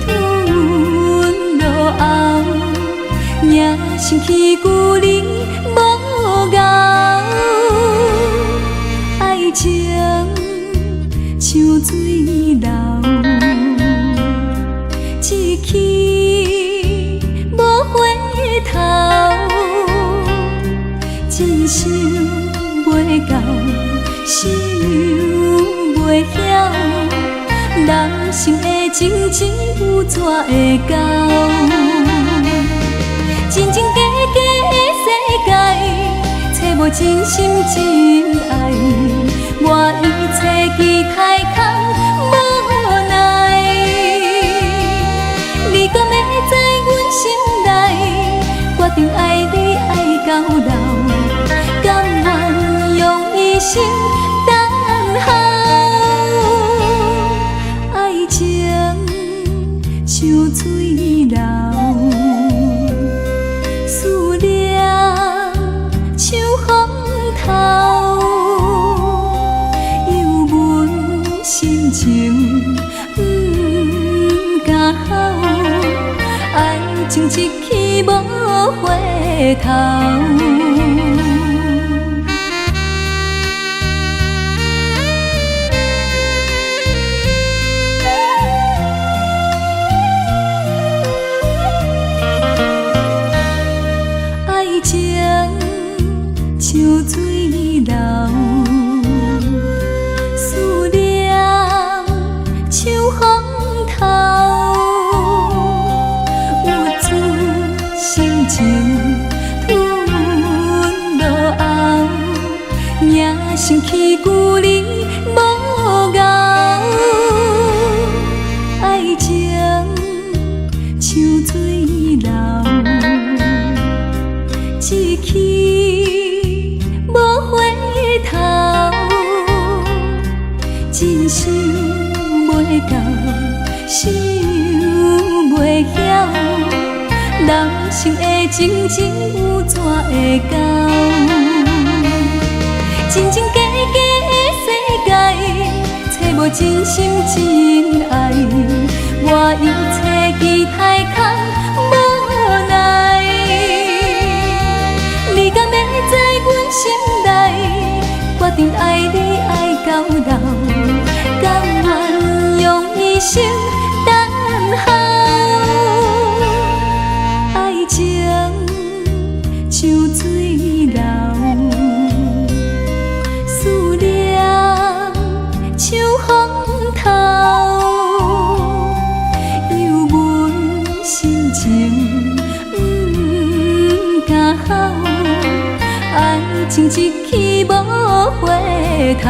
吞落喉，也想起旧日无涯。爱情像水流，一去无回头，真想袂到，想袂晓，人生的情情有怎会到？真真假假的世界，找无真心真爱，我一切期待空无奈。你敢要在阮心内，决定爱你爱到老，甘愿用一生等候。爱情像水流，思念像风透，犹问心情不敢好，爱情一去无回头。像水流，思念像风透，有阵心情吞落喉，也想起旧日无涯。爱情像水流，一去无回头，真想袂到，想袂晓，人生的情情有怎会到？真真假假的世界，找无真心真爱，我一切期待空无奈。你敢要在阮心内，决定爱你爱到老，甘愿用一生等候。爱情像水流，思念像风透，犹问心情不敢好，爱情一去无回头。